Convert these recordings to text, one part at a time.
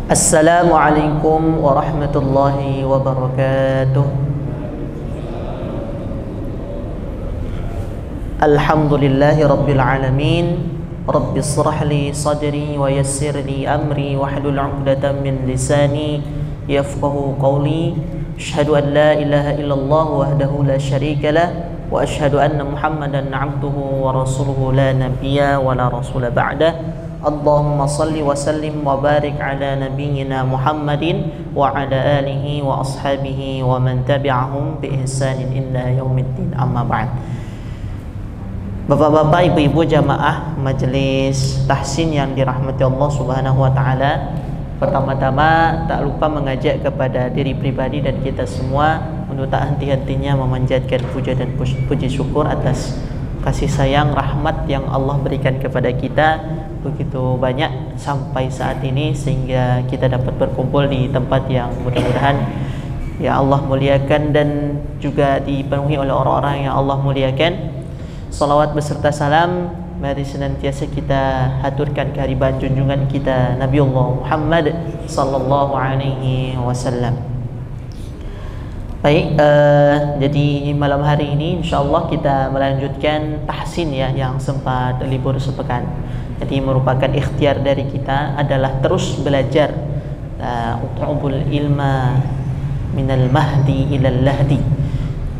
Assalamualaikum warahmatullahi wabarakatuh. Alhamdulillahi rabbil alamin. Rabbi shrah li sadri wa yassir li amri wahlul 'uqdatam min lisani yafqahu qawli. Asyhadu an la ilaha illallah wahdahu la syarika lah wa asyhadu anna Muhammadan 'abduhu wa rasuluhu la nabiyya wa la rasula ba'dah. Allahumma salli wa sallim wa barik ala nabiyyina Muhammadin wa ala alihi wa ashabihi wa man tabi'ahum bi ihsanin ila yaumiddin, amma ba'd. Bapak-bapak, ibu-ibu jamaah majelis tahsin yang dirahmati Allah Subhanahu wa taala, pertama-tama tak lupa mengajak kepada diri pribadi dan kita semua untuk tak henti-hentinya memanjatkan puja dan puji syukur atas kasih sayang rahmat yang Allah berikan kepada kita begitu banyak sampai saat ini, sehingga kita dapat berkumpul di tempat yang mudah-mudahan ya Allah muliakan dan juga dipenuhi oleh orang-orang yang Allah muliakan. Salawat beserta salam mari senantiasa kita haturkan kehadiran junjungan kita Nabiullah Muhammad sallallahu alaihi wasallam. Baik, jadi malam hari ini insyaallah kita melanjutkan tahsin ya yang sempat libur sepekan. Jadi merupakan ikhtiar dari kita adalah terus belajar, utlubul ilma minal mahdi ilal lahdi.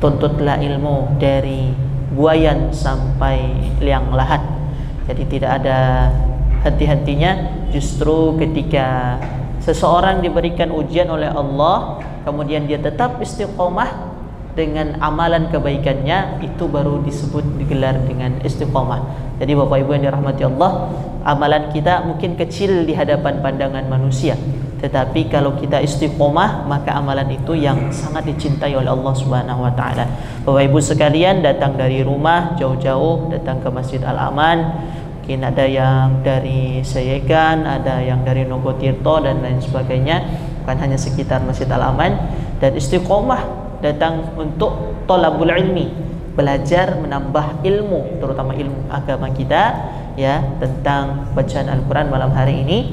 Tuntutlah ilmu dari buayan sampai liang lahat. Jadi tidak ada henti-hentinya. Justru ketika seseorang diberikan ujian oleh Allah, kemudian dia tetap istiqomah dengan amalan kebaikannya, itu baru disebut digelar dengan istiqomah. Jadi Bapak Ibu yang dirahmati Allah, amalan kita mungkin kecil di hadapan pandangan manusia, tetapi kalau kita istiqomah maka amalan itu yang sangat dicintai oleh Allah Subhanahu wa taala. Bapak Ibu sekalian datang dari rumah jauh-jauh datang ke Masjid Al-Aman, mungkin ada yang dari Sayegan, ada yang dari Nogotirto dan lain sebagainya, bukan hanya sekitar Masjid Al-Aman, dan istiqomah datang untuk thalabul ilmi, belajar menambah ilmu, terutama ilmu agama kita ya, tentang bacaan Al-Quran malam hari ini.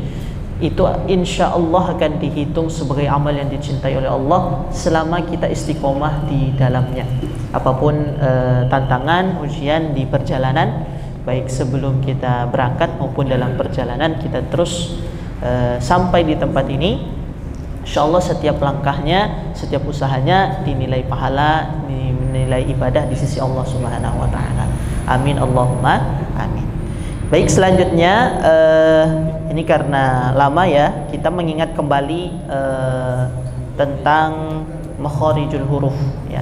Itu insya Allah akan dihitung sebagai amal yang dicintai oleh Allah selama kita istiqomah di dalamnya. Apapun tantangan, ujian di perjalanan, baik sebelum kita berangkat maupun dalam perjalanan, kita terus sampai di tempat ini. Insya Allah setiap langkahnya, setiap usahanya dinilai pahala, dinilai ibadah di sisi Allah Subhanahu wa taala. Amin Allahumma amin. Baik, selanjutnya ini karena lama ya, kita mengingat kembali tentang makharijul huruf ya.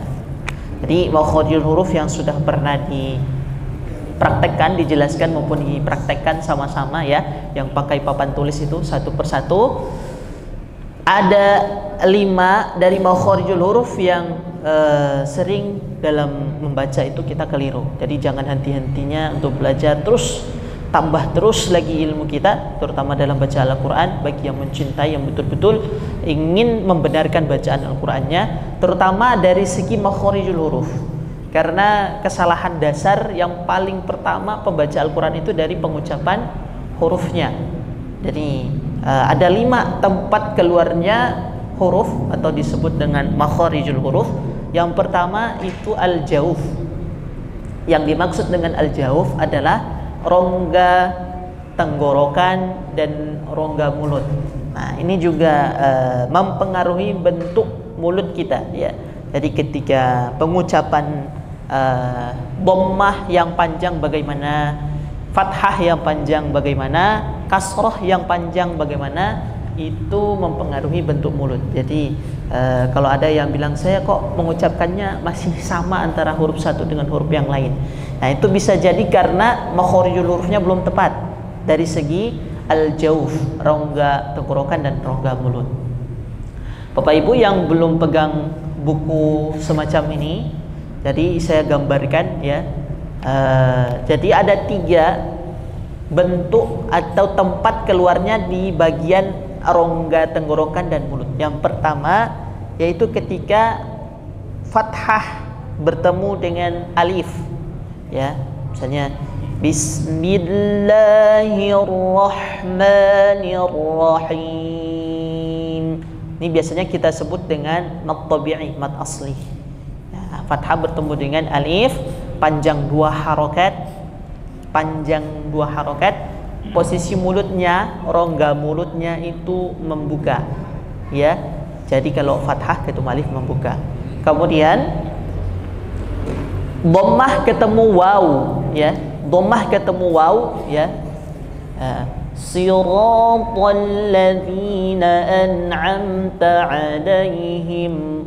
Jadi makharijul huruf yang sudah pernah dipraktekkan, dijelaskan maupun dipraktekkan sama-sama ya, yang pakai papan tulis itu satu persatu. Ada 5 dari makharijul huruf yang sering dalam membaca itu kita keliru. Jadi jangan henti-hentinya untuk belajar terus, tambah terus lagi ilmu kita, terutama dalam baca Al-Quran. Bagi yang mencintai, yang betul-betul ingin membenarkan bacaan Al-Qurannya, terutama dari segi makharijul huruf. Karena kesalahan dasar yang paling pertama pembaca Al-Quran itu dari pengucapan hurufnya. Jadi ada 5 tempat keluarnya huruf atau disebut dengan makharijul huruf. Yang pertama itu al-jauf. Yang dimaksud dengan al-jauf adalah rongga tenggorokan dan rongga mulut. Nah, ini juga mempengaruhi bentuk mulut kita ya. Jadi ketika pengucapan dhammah yang panjang bagaimana, fathah yang panjang bagaimana, kasroh yang panjang bagaimana, itu mempengaruhi bentuk mulut. Jadi kalau ada yang bilang saya kok mengucapkannya masih sama antara huruf satu dengan huruf yang lain, nah itu bisa jadi karena makharijul hurufnya belum tepat dari segi al-jauf, rongga tenggorokan dan rongga mulut. Bapak Ibu yang belum pegang buku semacam ini, jadi saya gambarkan ya. Jadi ada 3 bentuk atau tempat keluarnya di bagian rongga tenggorokan dan mulut. Yang pertama yaitu ketika fathah bertemu dengan alif ya, misalnya Bismillahirrahmanirrahim. Ini biasanya kita sebut dengan mad tabi'i, mad asli. Ya, fathah bertemu dengan alif, panjang 2 harokat, posisi mulutnya, rongga mulutnya itu membuka, ya. Jadi kalau fathah ketemu alif membuka. Kemudian dhammah ketemu waw, ya. Dhammah ketemu waw, ya. Siratal ladzina an'amta 'alaihim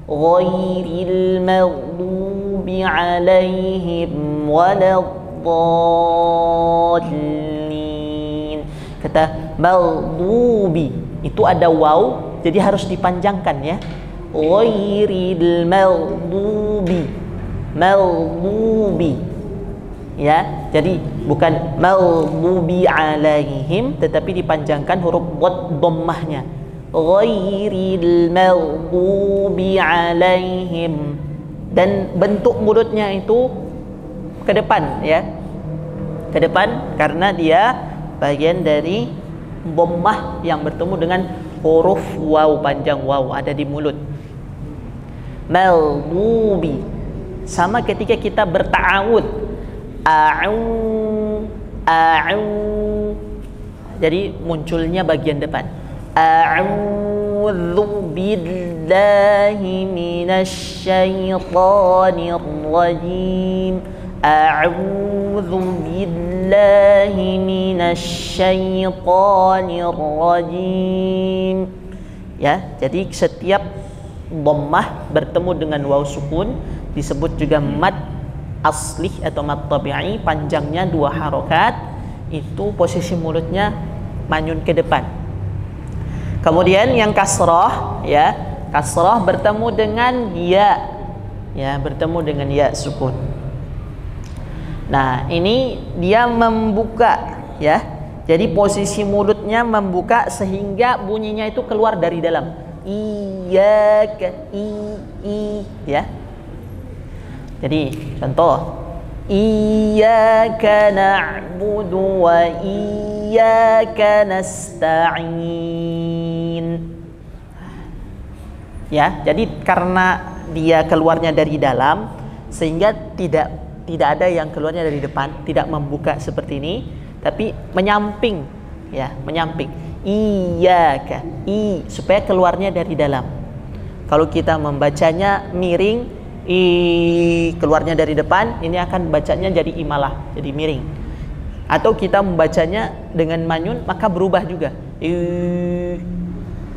ghairil maghdubi 'alaihim waladdallin. Kata maghdubi itu ada waw, jadi harus dipanjangkan, ya. Ghairil maghdubi, ya. Jadi bukan maghdubi alaihim, tetapi dipanjangkan huruf dhammahnya. Ghairil maghdubi alaihim, dan bentuk mulutnya itu ke depan, ya. Ke depan karena dia bagian dari dhammah yang bertemu dengan huruf waw, panjang waw ada di mulut. Maghdubi sama ketika kita berta'awud, jadi munculnya bagian depan. A'udzu billahi minasy syaithanir rajim. A'udzu billahi minasy syaithanir rajim. Ya, jadi setiap dhammah bertemu dengan waw sukun disebut juga mad aslih atau mad tabi'i, panjangnya 2 harokat, itu posisi mulutnya manyun ke depan. Kemudian yang kasrah, ya, kasrah bertemu dengan ya, ya, bertemu dengan ya sukun. Nah, ini dia membuka, ya. Jadi posisi mulutnya membuka sehingga bunyinya itu keluar dari dalam. Iyyaka, ya. Jadi contoh, iyyaka na'budu wa iyyaka nasta'in. Ya, jadi karena dia keluarnya dari dalam sehingga tidak ada yang keluarnya dari depan, tidak membuka seperti ini, tapi menyamping, ya, menyamping. Iyyaka, supaya keluarnya dari dalam. Kalau kita membacanya miring, keluarnya dari depan, ini akan bacanya jadi imalah, jadi miring. Atau kita membacanya dengan manyun, maka berubah juga.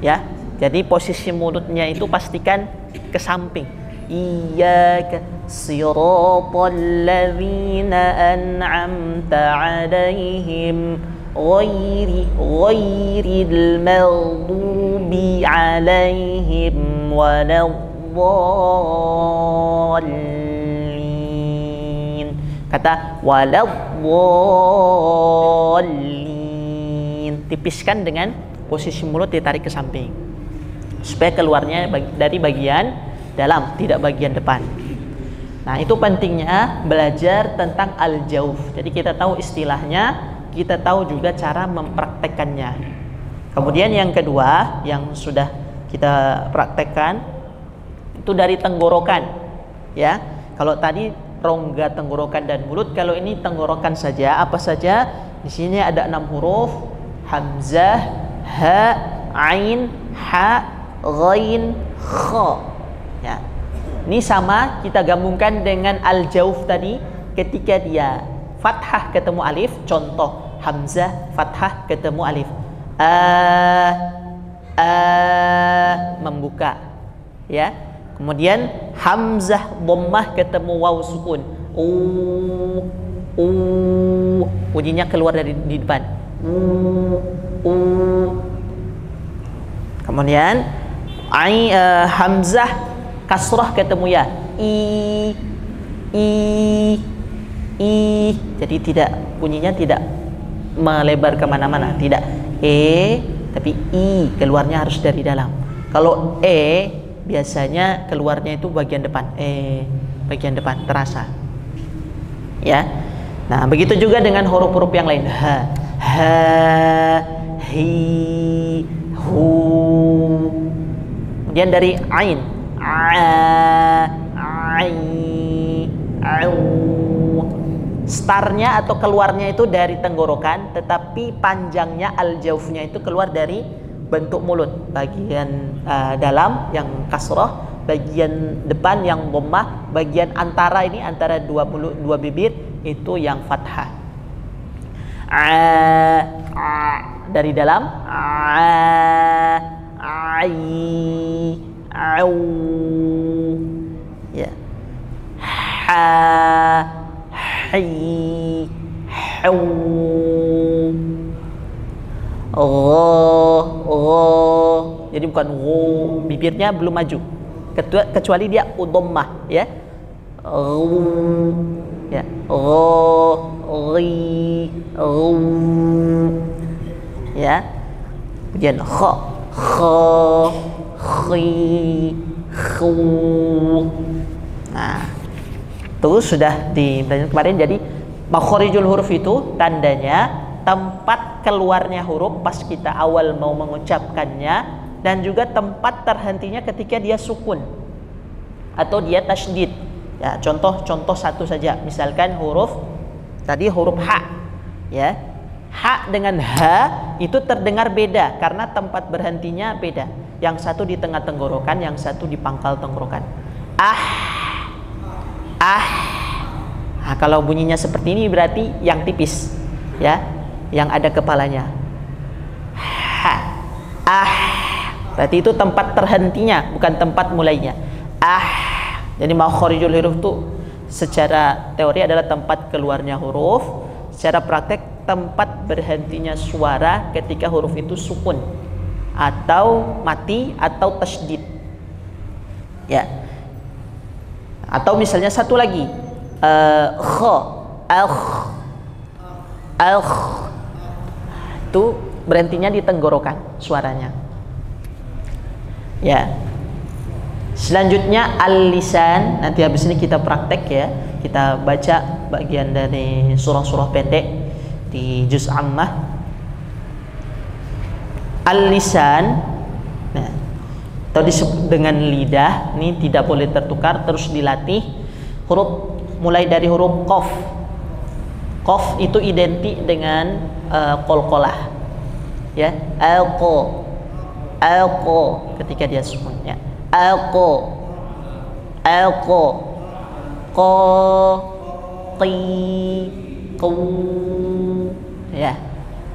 Ya, jadi posisi mulutnya itu pastikan ke samping. Iyyaka siratal ladzina an'amta 'alaihim ghairil maghdubi 'alaihim waladdallin. Kata waladdallin tipiskan dengan posisi mulut ditarik ke samping supaya keluarnya dari bagian dalam, tidak bagian depan. Nah, itu pentingnya belajar tentang al-jauf. Jadi kita tahu istilahnya, kita tahu juga cara mempraktekkannya. Kemudian yang kedua yang sudah kita praktekkan itu dari tenggorokan, ya. Kalau tadi rongga tenggorokan dan mulut, kalau ini tenggorokan saja. Apa saja? Di sini ada 6 huruf: hamzah, ha, ain, ha, ghain, kha. Ya. Ini sama kita gabungkan dengan al-jauf tadi, ketika dia fathah ketemu alif. Contoh hamzah fathah ketemu alif, membuka, ya. Kemudian hamzah dhammah ketemu waw sukun, bunyinya keluar dari di depan. Kemudian hamzah kasrah ketemu ya, jadi tidak, bunyinya tidak melebar kemana-mana, tidak tapi keluarnya harus dari dalam. Kalau biasanya keluarnya itu bagian depan, bagian depan terasa, ya. Nah, begitu juga dengan huruf-huruf yang lain, ha, hi, hu, Kemudian dari ain, startnya atau keluarnya itu dari tenggorokan, tetapi panjangnya al-jaufnya itu keluar dari bentuk mulut. Bagian dalam yang kasrah, bagian depan yang dhammah, bagian antara ini antara dua bibir itu yang fathah. Dari dalam ya, jadi bukan bibirnya belum maju kecuali dia udhammah ya. Ya, ya. Kemudian nah, itu sudah dibelajar kemarin. Jadi makhorijul huruf itu tandanya tempat keluarnya huruf pas kita awal mau mengucapkannya, dan juga tempat terhentinya ketika dia sukun atau dia tasydid. Ya, contoh satu saja. Misalkan huruf tadi huruf ha, ya. Ha dengan ha itu terdengar beda karena tempat berhentinya beda. Yang satu di tengah tenggorokan, yang satu di pangkal tenggorokan. Nah, kalau bunyinya seperti ini berarti yang tipis, ya, yang ada kepalanya. Berarti itu tempat terhentinya, bukan tempat mulainya. Jadi makhorijul huruf itu secara teori adalah tempat keluarnya huruf, secara praktek tempat berhentinya suara ketika huruf itu sukun atau mati atau tasydid. Ya. Atau misalnya satu lagi, itu berhentinya di tenggorokan suaranya. Ya. Selanjutnya al-lisan. Nanti habis ini kita praktek ya. Kita baca bagian dari surah-surah pendek di juz ammah. Al-lisan, nah, atau disebut dengan lidah, ini tidak boleh tertukar, terus dilatih. Huruf mulai dari huruf qaf. Qaf itu identik dengan qalqalah. Ya, alqa ketika dia sukun ya. Alqa qi qu, ya.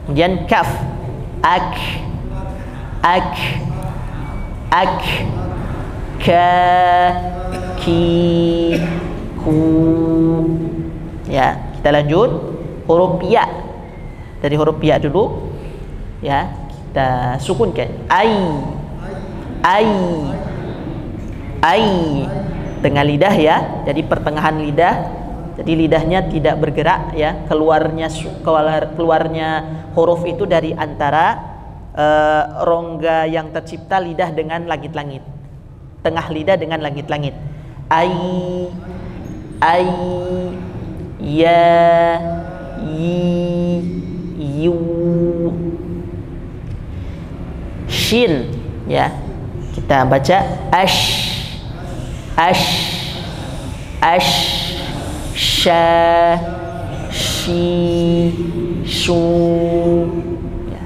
Kemudian kaf, ak ka ki ku, ya. Kita lanjut huruf ya. Dari huruf ya dulu, ya, kita sukunkan. Ai dengan lidah ya, jadi pertengahan lidah, jadi lidahnya tidak bergerak ya, keluarnya huruf itu dari antara rongga yang tercipta lidah dengan langit-langit, tengah lidah dengan langit-langit. Ai ya yi yu, shin ya, kita baca ash sha shi shu ya.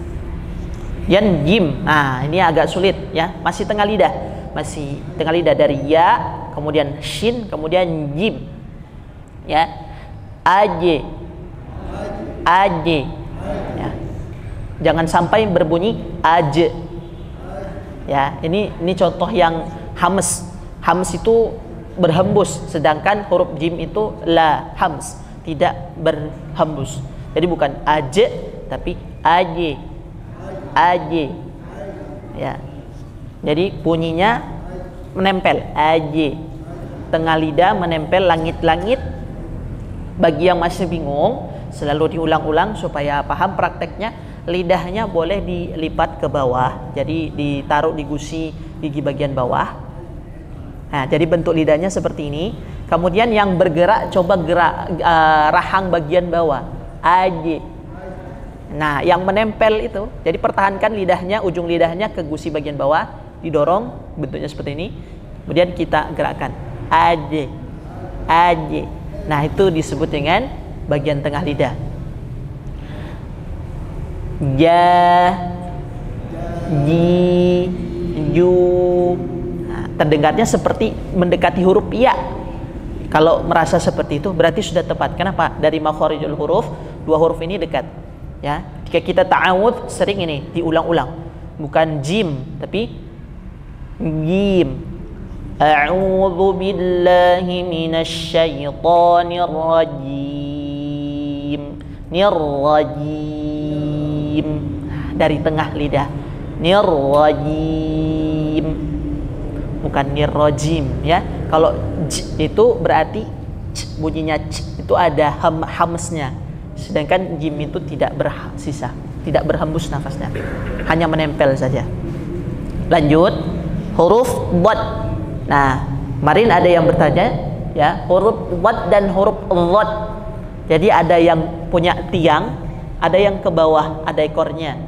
Yan jim, nah ini agak sulit ya, masih tengah lidah dari ya, kemudian shin, kemudian jim ya. Aje ya. Jangan sampai berbunyi aje ya. Ini contoh yang hams itu berhembus, sedangkan huruf jim itu la hams, tidak berhembus. Jadi bukan aje tapi aje ya. Jadi bunyinya menempel, aje, tengah lidah menempel langit-langit. Bagi yang masih bingung, selalu diulang-ulang supaya paham prakteknya. Lidahnya boleh dilipat ke bawah, jadi ditaruh di gusi gigi bagian bawah. Nah, jadi bentuk lidahnya seperti ini. Kemudian yang bergerak, coba gerak rahang bagian bawah, aje. Nah, yang menempel itu, jadi pertahankan lidahnya, ujung lidahnya ke gusi bagian bawah, didorong, bentuknya seperti ini. Kemudian kita gerakkan. Ade. Ade. Nah, itu disebut dengan bagian tengah lidah. Ja, ji, ju. Nah, terdengarnya seperti mendekati huruf ya. Kalau merasa seperti itu berarti sudah tepat. Kenapa? Dari makharijul huruf, dua huruf ini dekat. Ya, jika kita ta'awudz sering ini diulang-ulang. Bukan jim, tapi jim. A'udzu billahi minasy syaithanir rajim. Nirrajim. Dari tengah lidah. Nirrajim. Bukan nirrajim, ya. Kalau itu berarti bunyinya itu ada hamsnya. Sedangkan jim itu tidak bersisa, tidak berhembus nafasnya, hanya menempel saja. Lanjut, huruf dhad. Nah, kemarin ada yang bertanya, ya, huruf dhad dan huruf dhad. Jadi ada yang punya tiang, ada yang ke bawah, ada ekornya,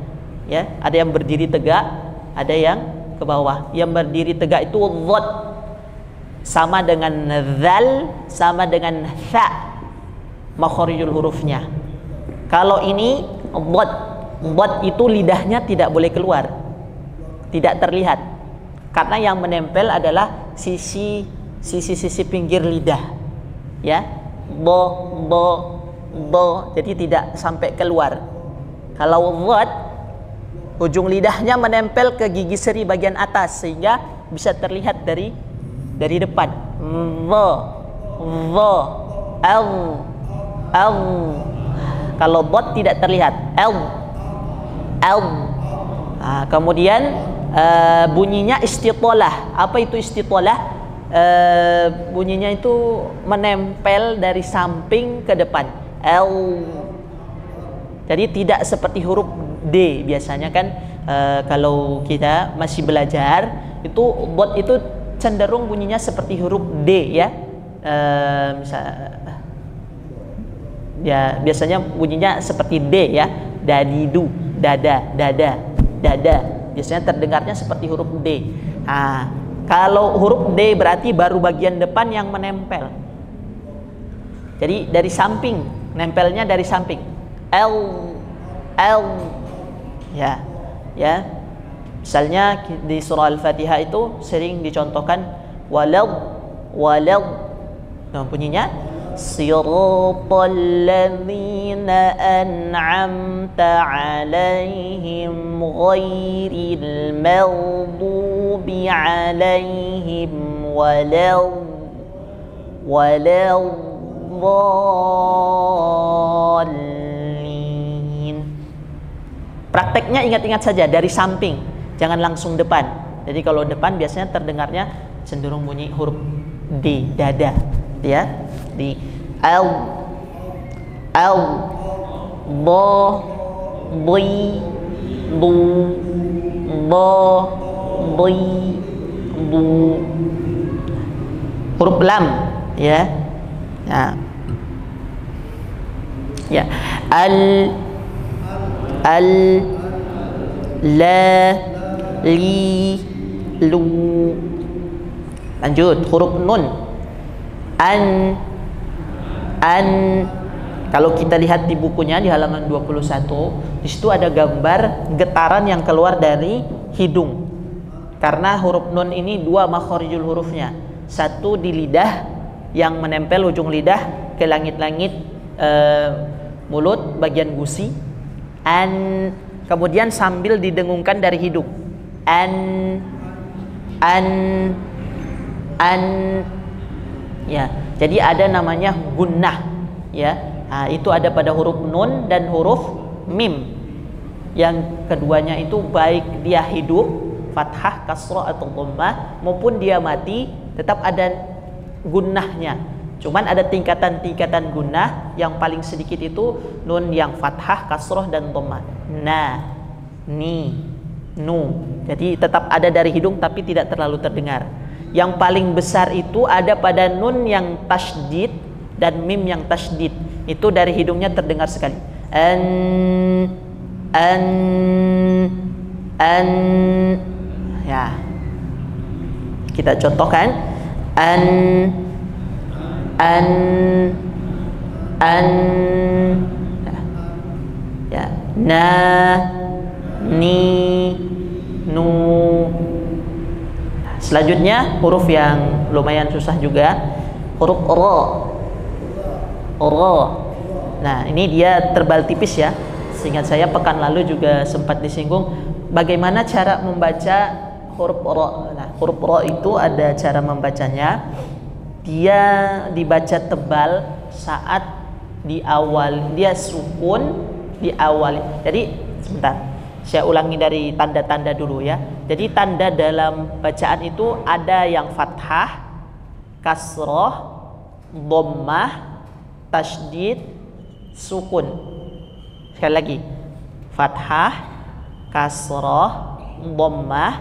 ya. Ada yang berdiri tegak, ada yang ke bawah. Yang berdiri tegak itu dhad, sama dengan dzal, sama dengan tha, makharijul hurufnya. Kalau ini dhad itu lidahnya tidak boleh keluar, tidak terlihat, karena yang menempel adalah sisi pinggir lidah, ya, bo, jadi tidak sampai keluar. Kalau dhad, ujung lidahnya menempel ke gigi seri bagian atas sehingga bisa terlihat dari depan. L. Kalau dhad tidak terlihat. L. Nah, kemudian bunyinya istitolah. Apa itu istitolah? Bunyinya itu menempel dari samping ke depan. L. Jadi tidak seperti huruf D. Biasanya kan kalau kita masih belajar itu dhad itu cenderung bunyinya seperti huruf D, ya. Ya, biasanya bunyinya seperti D, ya. Dadidu, dada. Biasanya terdengarnya seperti huruf D. Nah, kalau huruf D berarti baru bagian depan yang menempel. Jadi dari samping, nempelnya dari samping. L. Ya. Misalnya di surah Al-Fatihah itu sering dicontohkan walau. Nah, bunyinya siratal ladzina an'amta 'alaihim ghairil maghdubi 'alaihim waladdallin. Prakteknya ingat-ingat saja dari samping, jangan langsung depan. Jadi kalau depan biasanya terdengarnya cenderung bunyi huruf D, dada, ya. Di L, bo, bui, bu, huruf lam, ya. Nah, ya, la, li, lu. Lanjut, huruf nun. An. Kalau kita lihat di bukunya di halaman 21, di situ ada gambar getaran yang keluar dari hidung. Karena huruf nun ini dua makharijul hurufnya. Satu di lidah yang menempel ujung lidah ke langit-langit mulut bagian gusi. Kemudian sambil didengungkan dari hidung. Ya, jadi ada namanya gunnah, ya. Nah, itu ada pada huruf nun dan huruf mim. Yang keduanya itu baik dia hidup, fathah, kasrah atau dhammah, maupun dia mati, tetap ada gunnahnya. Cuman ada tingkatan-tingkatan gunnah. Yang paling sedikit itu nun yang fathah, kasrah dan dhammah. Na, ni, nu. Jadi tetap ada dari hidung tapi tidak terlalu terdengar. Yang paling besar itu ada pada nun yang tasydid dan mim yang tasydid. Itu dari hidungnya terdengar sekali. An. Ya. Kita contohkan an an ya, na ni nu. Selanjutnya huruf yang lumayan susah juga, huruf ro. Ro. Nah, ini dia tebal tipis ya. Seingat saya pekan lalu juga sempat disinggung bagaimana cara membaca huruf ro. Nah, huruf ro itu ada cara membacanya. Dia dibaca tebal saat di awal, dia sukun di awal. Jadi sebentar, saya ulangi dari tanda-tanda dulu ya. Jadi tanda dalam bacaan itu ada yang fathah, kasroh, dhammah, tasydid, sukun. Sekali lagi, fathah, kasroh, dhammah,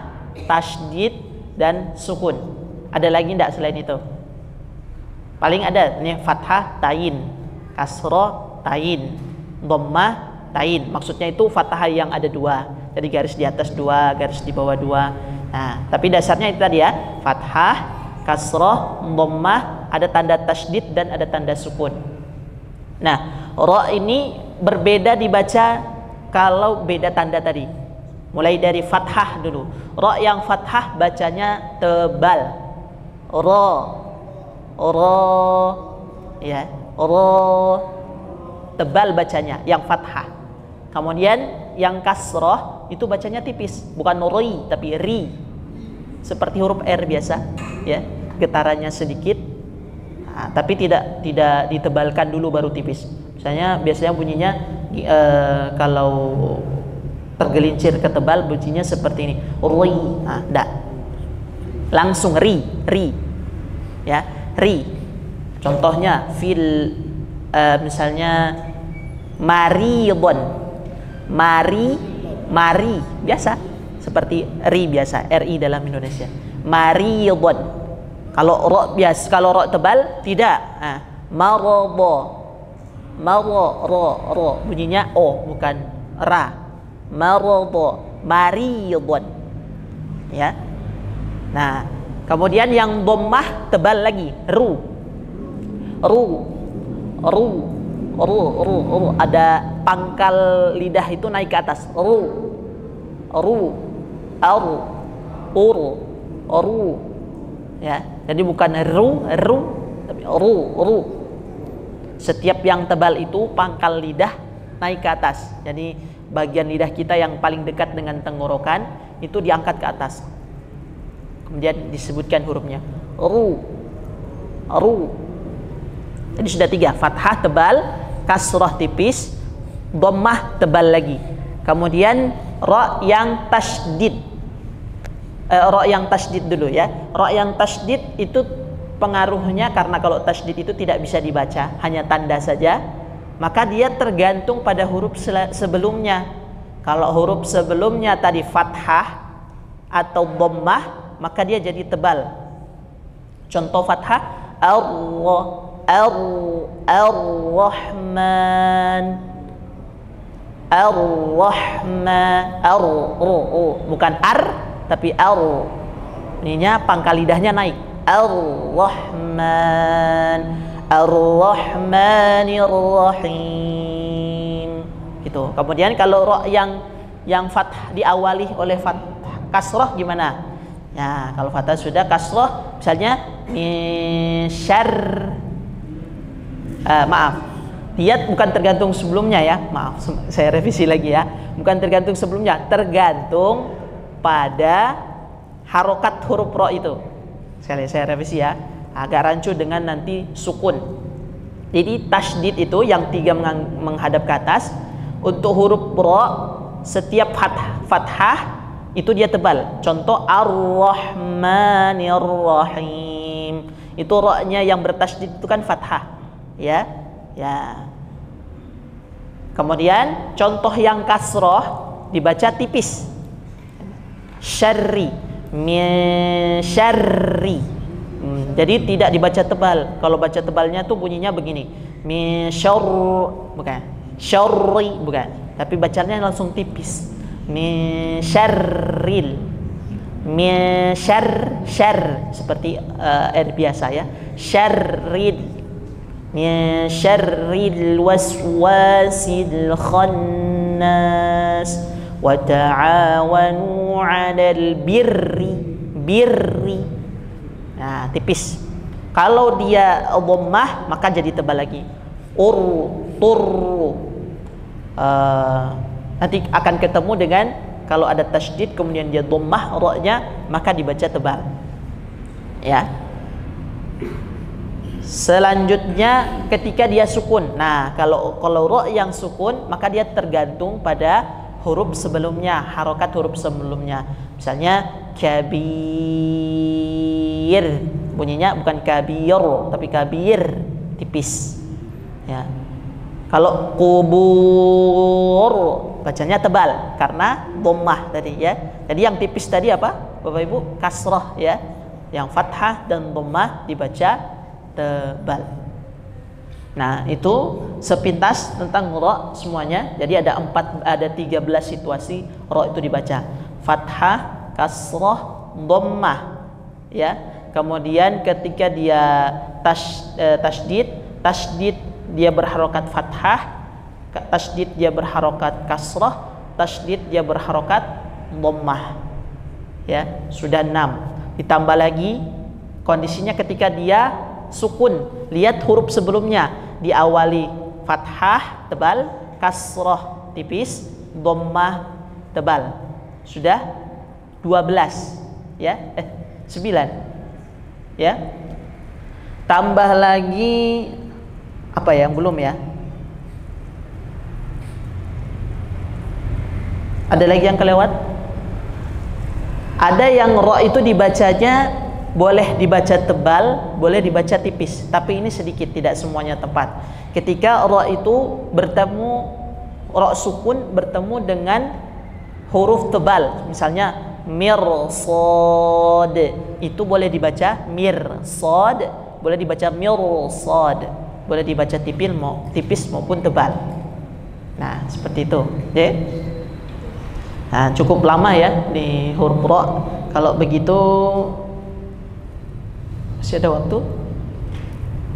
tasydid, dan sukun. Ada lagi enggak selain itu? Paling ada nih, fathah, tayin, kasroh, tayin, dhammah, tayin. Maksudnya itu fathah yang ada dua. Jadi garis di atas dua, garis di bawah dua. Nah, tapi dasarnya itu tadi ya, fathah, kasroh, dhammah, ada tanda tasydid dan ada tanda sukun. Nah, ro ini berbeda dibaca kalau beda tanda tadi. Mulai dari fathah dulu. Ro yang fathah bacanya tebal. Ro, ya, ro tebal bacanya, yang fathah. Kemudian yang kasroh itu bacanya tipis, bukan ri tapi ri, seperti huruf R biasa, ya, getarannya sedikit, tapi tidak ditebalkan dulu baru tipis. Biasanya bunyinya kalau tergelincir ke tebal bunyinya seperti ini, ri, enggak, langsung ri, ya, ri. Contohnya misalnya maridon, mari biasa seperti ri biasa, ri dalam Indonesia, maridon. Kalau ro biasa, kalau ro tebal tidak, marobo, ro bunyinya o bukan ra, marobo, maridon, ya. Nah, kemudian yang dhammah tebal lagi, ru, ada pangkal lidah itu naik ke atas, ru, ya. Jadi bukan ru tapi ru. Setiap yang tebal itu pangkal lidah naik ke atas. Jadi bagian lidah kita yang paling dekat dengan tenggorokan itu diangkat ke atas. Kemudian disebutkan hurufnya ru. Jadi sudah 3, fathah tebal, kasroh tipis, dhammah tebal lagi. Kemudian ro yang tasydid. Ro yang tasydid dulu ya. Ro yang tasydid itu pengaruhnya, karena kalau tasydid itu tidak bisa dibaca, hanya tanda saja, maka dia tergantung pada huruf sebelumnya. Kalau huruf sebelumnya tadi fathah atau dhammah, maka dia jadi tebal. Contoh fathah, Ar-Rahman, bukan ar tapi ar. Ininya pangkal lidahnya naik. Ar-Rahman, Ar-Rahmanir Rahim. Gitu. Kemudian kalau ro yang fathah diawali oleh fathah kasroh gimana? Ya, kalau fathah sudah kasroh, misalnya dia bukan tergantung sebelumnya ya, maaf, saya revisi lagi ya, bukan tergantung sebelumnya, tergantung pada harokat huruf ro itu. Sekali saya revisi ya, agak rancu dengan nanti sukun. Jadi tasydid itu yang 3 menghadap ke atas. Untuk huruf ro setiap fathah itu dia tebal. Contoh Ar-Rahmanir Rahim, itu ro-nya yang bertasydid itu kan fathah, ya. Kemudian contoh yang kasroh dibaca tipis, syarri, min syarri. Jadi tidak dibaca tebal. Kalau baca tebalnya tuh bunyinya begini, min bukan syarri, bukan, tapi bacanya langsung tipis, min syarril min syarr seperti air biasa ya. Syarril min syarril waswasil khannas wa ta'awanu 'alal birri. Nah, tipis. Kalau dia dhammah maka jadi tebal lagi. Nanti akan ketemu dengan kalau ada tasydid kemudian dia dhammah ra-nya maka dibaca tebal. Ya. Selanjutnya ketika dia sukun. Nah, kalau ra yang sukun maka dia tergantung pada huruf sebelumnya, harokat huruf sebelumnya. Misalnya kabir, bunyinya bukan kabir tapi kabir, tipis. Ya. Kalau kubur bacanya tebal karena dhammah tadi ya. Jadi yang tipis tadi apa? Bapak Ibu, kasrah ya. Yang fathah dan dhammah dibaca tebal. Nah, itu sepintas tentang ra semuanya. Jadi ada 13 situasi ra itu dibaca. Fathah, kasrah, dhammah. Ya. Kemudian ketika dia tasydid dia berharokat fathah, tasydid dia berharokat kasrah, tasydid dia berharokat dhammah. Ya, sudah 6. Ditambah lagi kondisinya ketika dia sukun. Lihat huruf sebelumnya, diawali fathah tebal, kasrah tipis, dhammah tebal. Sudah 12 ya. 9. Ya. Tambah lagi apa yang belum ya? Ada lagi yang kelewat? Ada yang ra itu dibacanya boleh dibaca tebal, boleh dibaca tipis, tapi ini sedikit, tidak semuanya tepat. Ketika ra itu bertemu, ra sukun bertemu dengan huruf tebal, misalnya mirsad, itu boleh dibaca mirsad, boleh dibaca mirsad, boleh dibaca tipis maupun tebal. Nah, seperti itu. Okay? Nah, cukup lama ya di huruf ra. Kalau begitu masih ada waktu?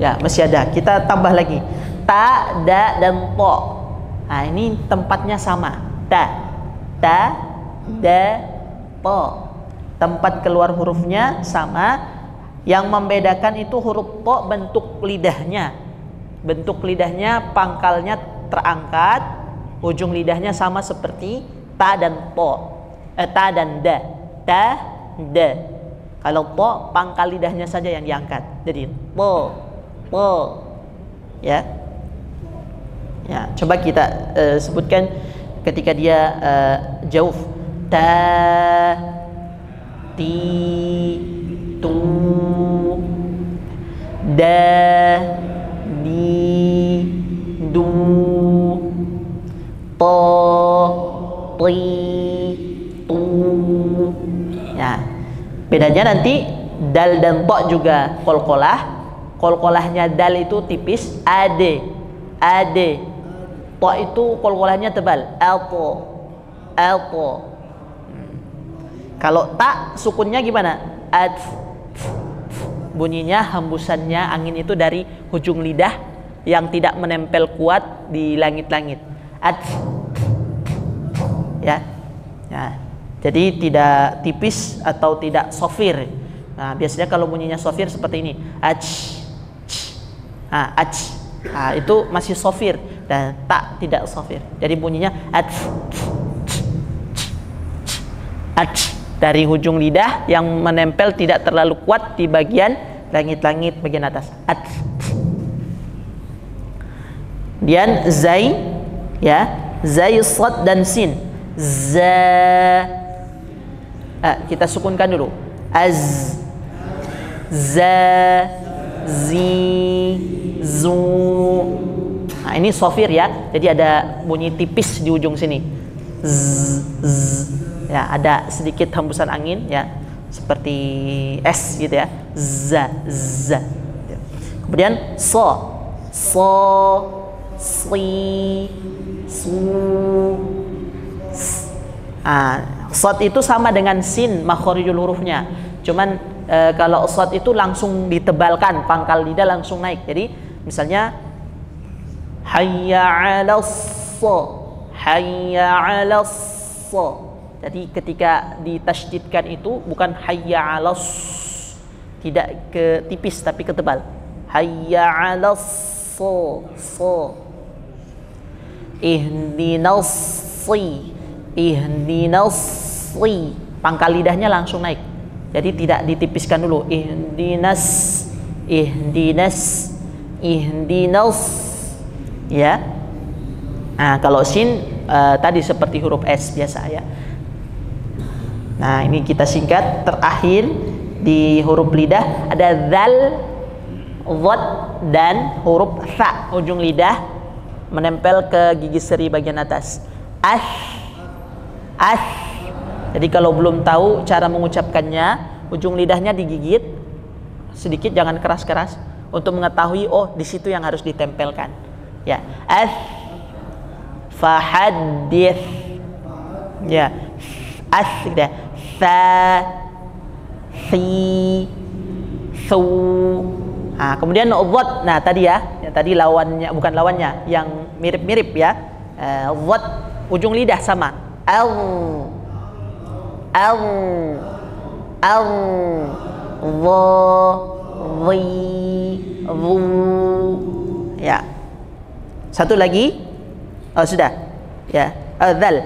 Ya, masih ada. Kita tambah lagi. Ta, da, dan to. Nah, ini tempatnya sama. Ta, da, to. Tempat keluar hurufnya sama. Yang membedakan itu huruf to bentuk lidahnya. Bentuk lidahnya, pangkalnya terangkat. Ujung lidahnya sama seperti ta dan to. Ta dan da. Ta, da. Kalau to, pangkal lidahnya saja yang diangkat. Jadi to. Ya. Ya, coba kita sebutkan ketika dia jauf. Ta, ti, tu, da, di, du, to, ti, tu. Ya. Bedanya nanti dal dan to juga qalqalah. Qalqalahnya dal itu tipis, ade. To itu qalqalahnya tebal, alto. Kalau ta sukunnya gimana? Bunyinya, hembusannya angin itu dari ujung lidah yang tidak menempel kuat di langit-langit. Ya. Nah, jadi tidak tipis atau tidak sofir. Nah, biasanya kalau bunyinya sofir seperti ini. Nah, itu masih sofir dan tak tidak sofir. Jadi bunyinya dari ujung lidah yang menempel tidak terlalu kuat di bagian langit-langit bagian atas. Kemudian zai ya, zai, sad dan sin. Kita sukunkan dulu. Zi, zu. Nah, ini sofir ya. Jadi ada bunyi tipis di ujung sini. Ya, ada sedikit hembusan angin ya, seperti S gitu ya. Kemudian so, si, su. Shad itu sama dengan sin makharijul hurufnya. Cuman kalau shad itu langsung ditebalkan, pangkal lidah langsung naik. Jadi misalnya hayya 'alas sha, hayya 'alas sha. Jadi ketika ditasydidkan itu bukan hayya 'alas, tidak ke tipis tapi ke tebal. Hayya 'alas sha. Ihdinas si, ihdinas si. Pangkal lidahnya langsung naik. Jadi tidak ditipiskan dulu. Ihdinas, ihdinas, ihdinas. Ya. Nah, kalau sin tadi seperti huruf S biasa ya. Nah, ini kita singkat. Terakhir di huruf lidah ada dzal, dhad dan huruf tha. Ujung lidah menempel ke gigi seri bagian atas. Jadi kalau belum tahu cara mengucapkannya, ujung lidahnya digigit sedikit, jangan keras-keras, untuk mengetahui oh di situ yang harus ditempelkan. Ya, fahaddits. Ya, sudah. Fa, si, su. Nah, kemudian dhad. Nah, tadi ya, yang tadi lawannya, bukan lawannya, yang mirip-mirip ya. Dhad ujung lidah sama. Ya. Satu lagi. Oh, sudah. Ya. Dzal.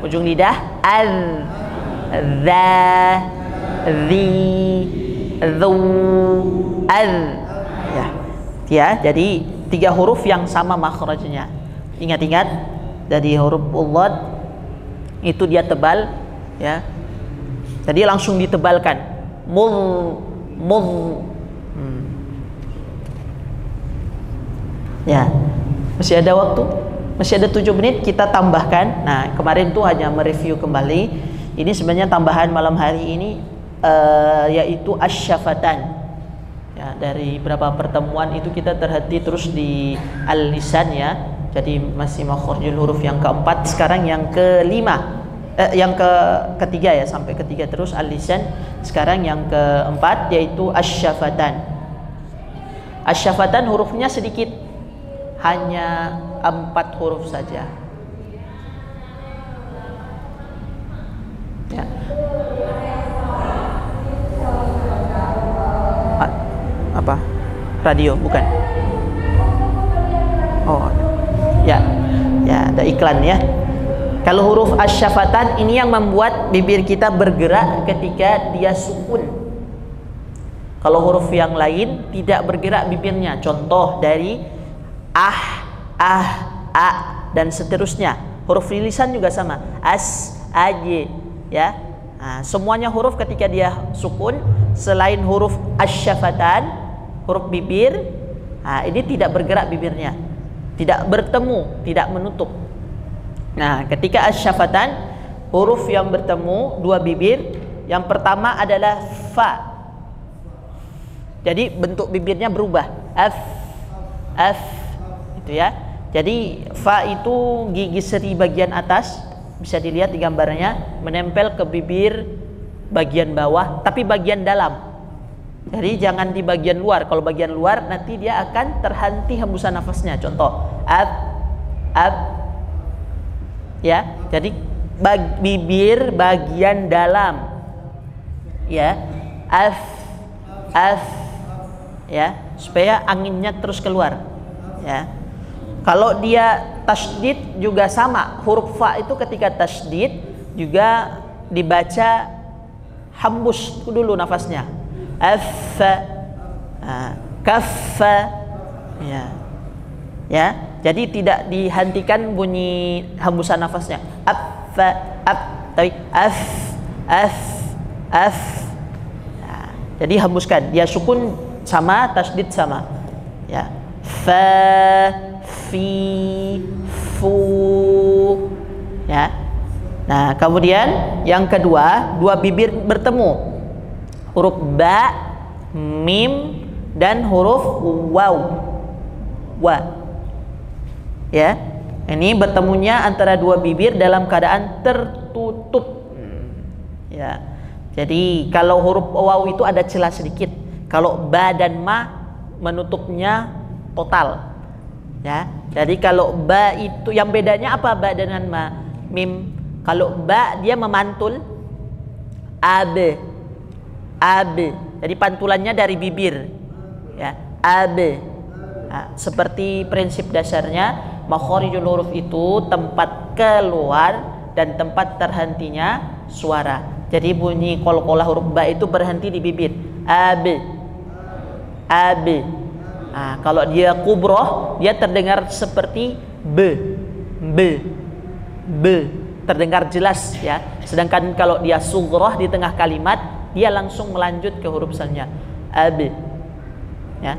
Ujung lidah. Dza, zi, dzu, ya, jadi 3 huruf yang sama makhrajnya. Ingat-ingat dari huruf dhad itu dia tebal ya. Jadi langsung ditebalkan. Ya. Masih ada waktu? Masih ada 7 menit, kita tambahkan. Nah, kemarin tuh hanya mereview kembali. Ini sebenarnya tambahan malam hari ini yaitu asyafatan. Ya, dari berapa pertemuan itu kita terhenti terus di al-lisan ya. Jadi masih makharijul huruf yang keempat, sekarang yang kelima, yang ketiga ya, sampai ketiga terus al-lisan. Sekarang yang keempat yaitu asyafatan. Asyafatan hurufnya sedikit, hanya 4 huruf saja. Ya. Apa? Radio bukan? Oh, ya, ya ada iklan ya. Kalau huruf asyafatan ini yang membuat bibir kita bergerak ketika dia sukun. Kalau huruf yang lain tidak bergerak bibirnya. Contoh dari a, dan seterusnya. Huruf lisan juga sama. As, aj, ya. Nah, semuanya huruf ketika dia sukun selain huruf asyafatan, huruf bibir, nah, ini tidak bergerak bibirnya, tidak bertemu, tidak menutup. Nah, ketika asyafatan, huruf yang bertemu dua bibir, yang pertama adalah fa. Jadi bentuk bibirnya berubah, f, itu ya. Jadi fa itu gigi seri bagian atas, bisa dilihat di gambarnya, menempel ke bibir bagian bawah, tapi bagian dalam. Jadi jangan di bagian luar. Kalau bagian luar nanti dia akan terhenti hembusan nafasnya. Contoh, ya. Jadi bibir bagian dalam, ya, ya, supaya anginnya terus keluar, ya. Kalau dia tasydid juga sama, huruf fa itu ketika tasydid juga dibaca hembus dulu nafasnya. Kaffa, ya. Jadi tidak dihentikan bunyi hembusan nafasnya. Tapi nah, jadi hembuskan. Dia sukun sama, tasydid sama. Ya. Fa, fi, fu, ya. Nah, kemudian yang kedua, dua bibir bertemu. Huruf ba, mim, dan huruf waw. Wa. Ya. Ini bertemunya antara dua bibir dalam keadaan tertutup. Ya. Jadi kalau huruf waw itu ada celah sedikit. Kalau ba dan ma menutupnya total. Ya. Jadi kalau ba itu yang bedanya apa ba dengan ma? Mim. Kalau ba dia memantul ab. Ab. Jadi pantulannya dari bibir. Ya, ab. Nah, seperti prinsip dasarnya makharijul huruf itu tempat keluar dan tempat terhentinya suara. Jadi bunyi qalqalah huruf ba itu berhenti di bibir. Ab. Ab. Nah, kalau dia kubroh dia terdengar seperti b. B. B. Terdengar jelas ya. Sedangkan kalau dia sughroh di tengah kalimat dia langsung melanjut ke huruf selanjutnya. Ab. Ya.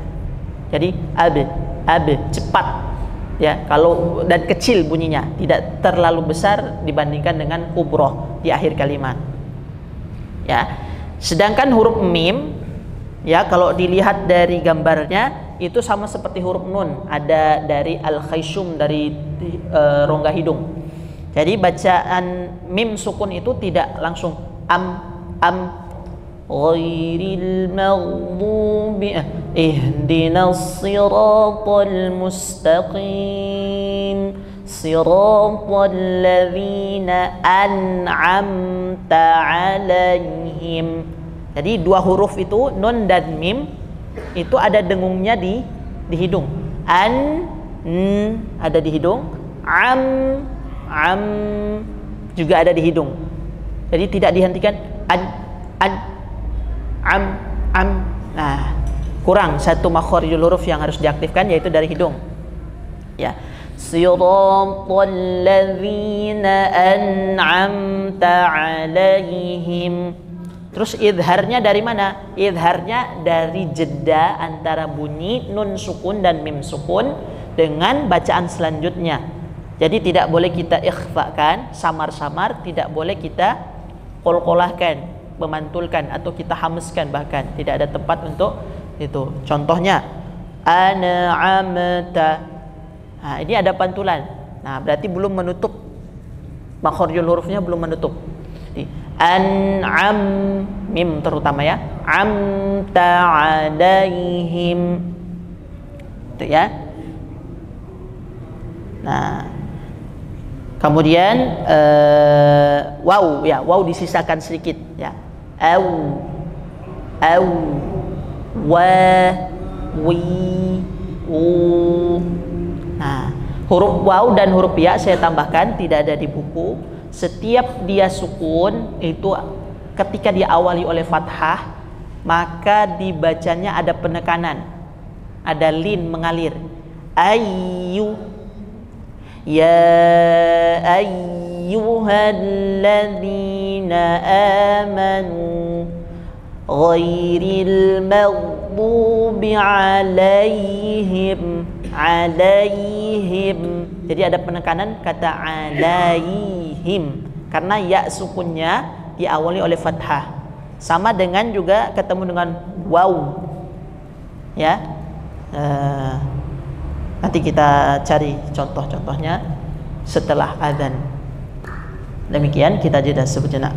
Jadi ab cepat ya, kalau dan kecil bunyinya, tidak terlalu besar dibandingkan dengan kubroh di akhir kalimat. Ya. Sedangkan huruf mim ya, kalau dilihat dari gambarnya itu sama seperti huruf nun, ada dari al-khayshum, dari rongga hidung. Jadi bacaan mim sukun itu tidak langsung am ghairil maghdubi ihdinas siratal mustaqim siratal ladzina an'amta 'alaihim. Jadi dua huruf itu nun dan mim itu ada dengungnya di hidung. Ada di hidung, am juga ada di hidung. Jadi tidak dihentikan am. Nah, kurang satu makharijul huruf yang harus diaktifkan, yaitu dari hidung. Ya. Siratal ladzina an'amta 'alaihim. Terus idharnya dari mana? Idharnya dari jeda antara bunyi nun sukun dan mim sukun dengan bacaan selanjutnya. Jadi tidak boleh kita ikhfakan, samar-samar, tidak boleh kita qalqalahkan, memantulkan atau kita hameskan, bahkan tidak ada tempat untuk itu. Contohnya an'amta. Nah, ini ada pantulan. Nah, berarti belum menutup, makharijul hurufnya belum menutup. Jadi an'am mim terutama ya. Amta 'alaihim. Itu ya. Nah, kemudian waw ya, waw disisakan sedikit ya. Au wa wi u. Nah, huruf waw dan huruf ya saya tambahkan, tidak ada di buku. Setiap dia sukun itu ketika diawali oleh fathah maka dibacanya ada penekanan, ada lin mengalir. Ayyu ya ayyuhalladzina amanu ghairil maghdubi 'alaihim. Jadi ada penekanan kata 'alaihim karena ya sukunnya diawali oleh fathah. Sama dengan juga ketemu dengan waw ya. Nanti kita cari contoh-contohnya setelah adzan. Demikian, kita jeda sejenak.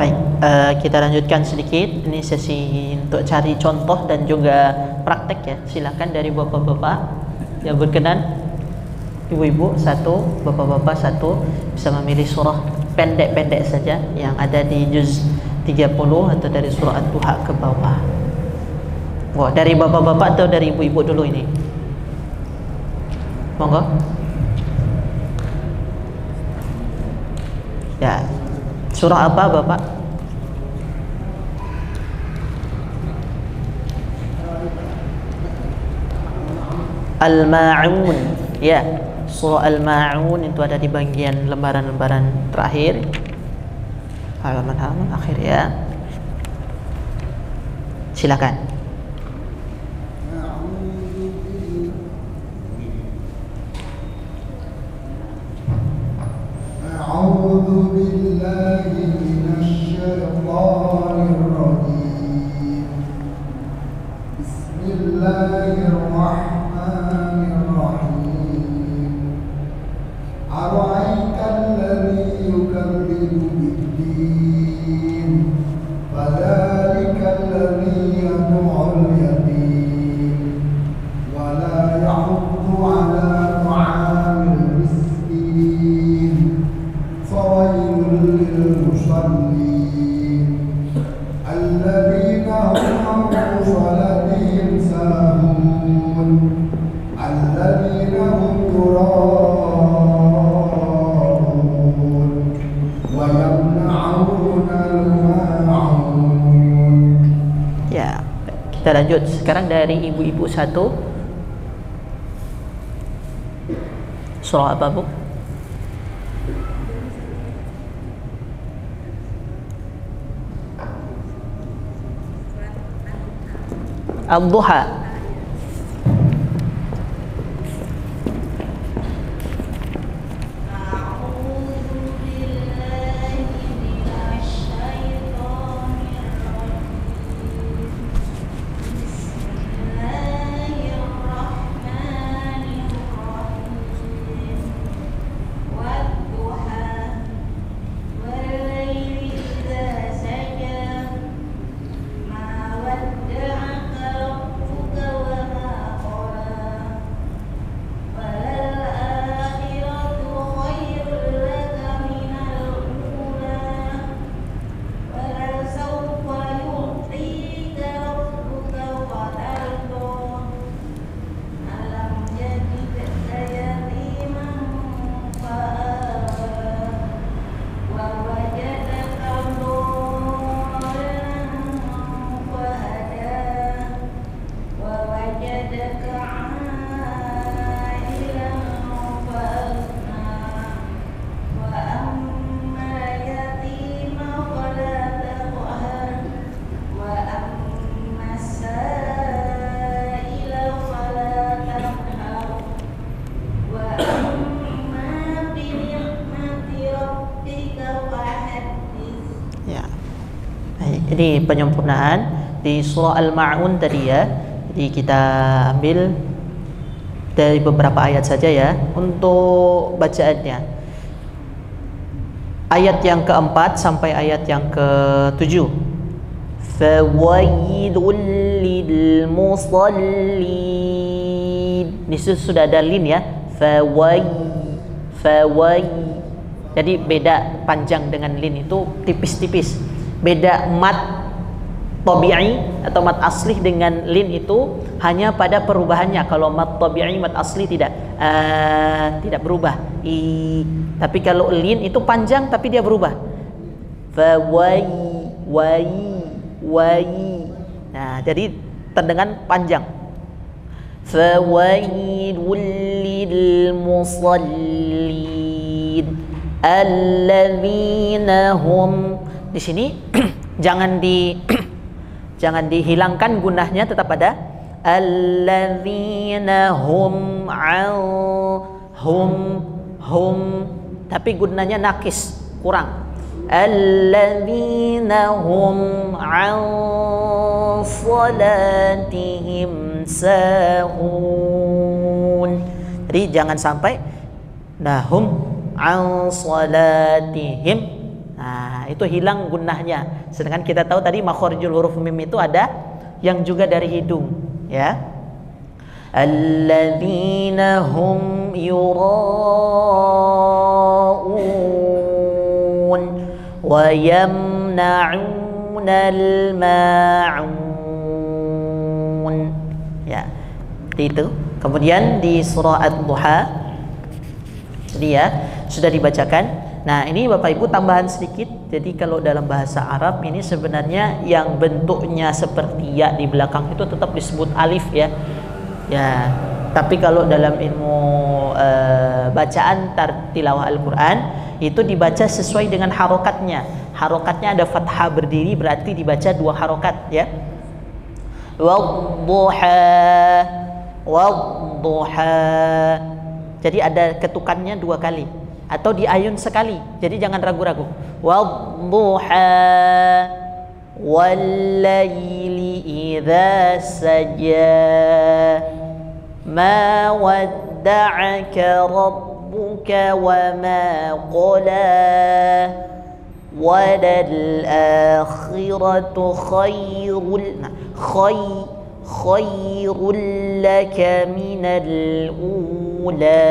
Baik, kita lanjutkan sedikit. Ini sesi untuk cari contoh dan juga praktek ya. Silakan dari bapak-bapak yang berkenan, ibu-ibu satu, bapak-bapak satu, bisa memilih surah pendek-pendek saja yang ada di juz 30 atau dari surah Ad-Duha ke bawah. Wah, dari bapak-bapak atau dari ibu-ibu dulu ini? Monggo. Ya. Surah apa, Bapak? Al-Ma'un. Ya, surah Al-Ma'un itu ada di bagian lembaran-lembaran terakhir. Halaman-halaman akhir ya. Silakan. أعوذ بالله من الشيطان الرجيم بسم الله الرحمن الرحيم أرأيت الذي يكذب بالدين فذلك الذي يدعو اليتيم ولا يحض على طعام المسكين فويل للمصلين الذين هم عن صلاتهم ساهون الذين هم يراءون ويمنعون الماعون. Ya, kita lanjut sekarang dari ibu-ibu satu. Surah apa, Bu? Ad-Duha. Ini penyempurnaan di surah Al-Ma'un tadi ya. Jadi kita ambil dari beberapa ayat saja ya untuk bacaannya. Ayat yang keempat sampai ayat yang ke-7. Fawailul lil musallin. Di situ sudah ada lin ya. Fawai. Jadi beda panjang dengan lin itu tipis-tipis. Beda mat tabi'i atau mat asli dengan lin itu hanya pada perubahannya. Kalau mat tabi'i, mat asli tidak berubah. Tapi kalau lin itu panjang tapi dia berubah. Fawai. Nah, jadi terdengar panjang. Fawailul lil musallin alladzina hum. Di sini jangan dihilangkan gunahnya, tetap ada alladzina hum tapi gunanya nakis, kurang. Alladzina hum an salatihim sahun. Jadi jangan sampai nahum an salatihim Nah, itu hilang gunnahnya. Sedangkan kita tahu tadi makharijul huruf mim itu ada yang juga dari hidung, ya. Alladzina hum yura'un wa yamna'unal ma'un. Ya. Itu. Kemudian di surah Ad-Duha jadi ya sudah dibacakan. Nah, ini Bapak Ibu tambahan sedikit. Jadi kalau dalam bahasa Arab ini sebenarnya yang bentuknya seperti ya di belakang itu tetap disebut alif ya. Ya. Tapi kalau dalam ilmu bacaan tilawah Al-Qur'an itu dibaca sesuai dengan harokatnya. Harokatnya ada fathah berdiri berarti dibaca 2 harokat ya. Wadduha, wadduha. Jadi ada ketukannya 2 kali atau diayun sekali. Jadi jangan ragu-ragu. Wadduha wallaili idza saja ma wadda'aka rabbuka wa ma qala walal akhiratu khairul laka minal ula.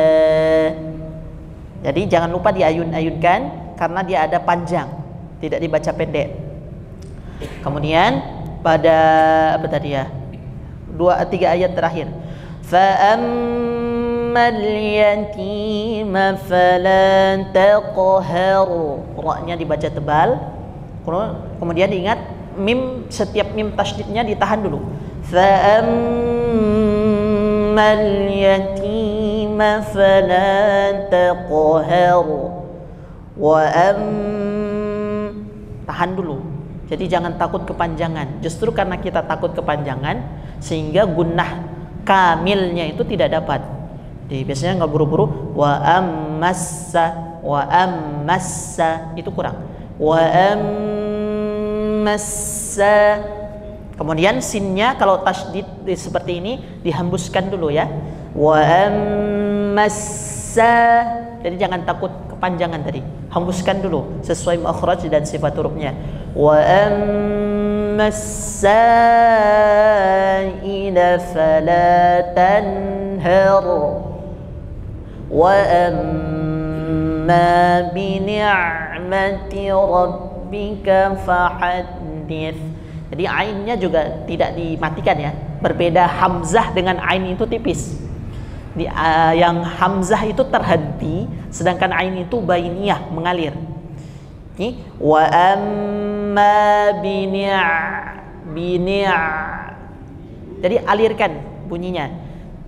Jadi jangan lupa diayun-ayunkan karena dia ada panjang, tidak dibaca pendek. Kemudian pada apa tadi ya? 2-3 ayat terakhir. Fa ammal yatima fala taqhar. Ra-nya dibaca tebal. Kemudian diingat mim, setiap mim tasydidnya ditahan dulu. Fa ammal yatima fala taqhar wa tahan dulu. Jadi jangan takut kepanjangan. Justru karena kita takut kepanjangan sehingga gunnah kamilnya itu tidak dapat. Jadi biasanya nggak buru-buru wa ammassa itu kurang. Wa ammassa. Kemudian sinnya kalau tasydid seperti ini dihembuskan dulu ya. Wa ammassa. Jadi jangan takut kepanjangan tadi. Hembuskan dulu sesuai makhraj dan sifat hurufnya. Wa ammas-sa'ila fala tanhar wa amma bi ni'mati rabbika fahaddits. Jadi ainnya juga tidak dimatikan ya. Berbeda hamzah dengan ain itu tipis. Yang hamzah itu terhenti, sedangkan ain itu bainiyah mengalir. Wa amma jadi alirkan bunyinya,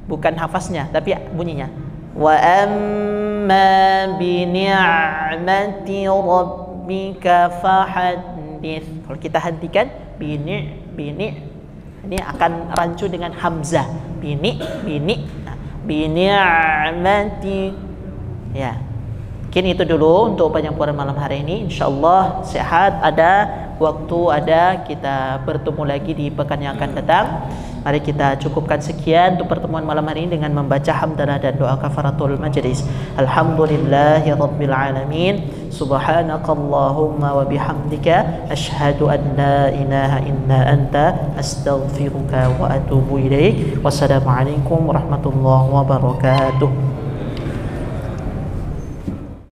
bukan hafaznya tapi bunyinya. Wa amma bi ni'mati rabbika fahaddits. Kalau kita hentikan bini ini akan rancu dengan hamzah. Bini bini'mati. Ya. Mungkin itu dulu untuk penyampuran malam hari ini. Insyaallah sehat, ada waktu, ada kita bertemu lagi di pekan yang akan datang. Mari kita cukupkan sekian untuk pertemuan malam hari ini dengan membaca hamdalah dan doa kafaratul majlis. Alhamdulillahirabbil alamin. Subhanakallahumma wa bihamdika asyhadu an la ilaha illa anta astaghfiruka wa atubu ilaik. Wassalamualaikum warahmatullahi wabarakatuh.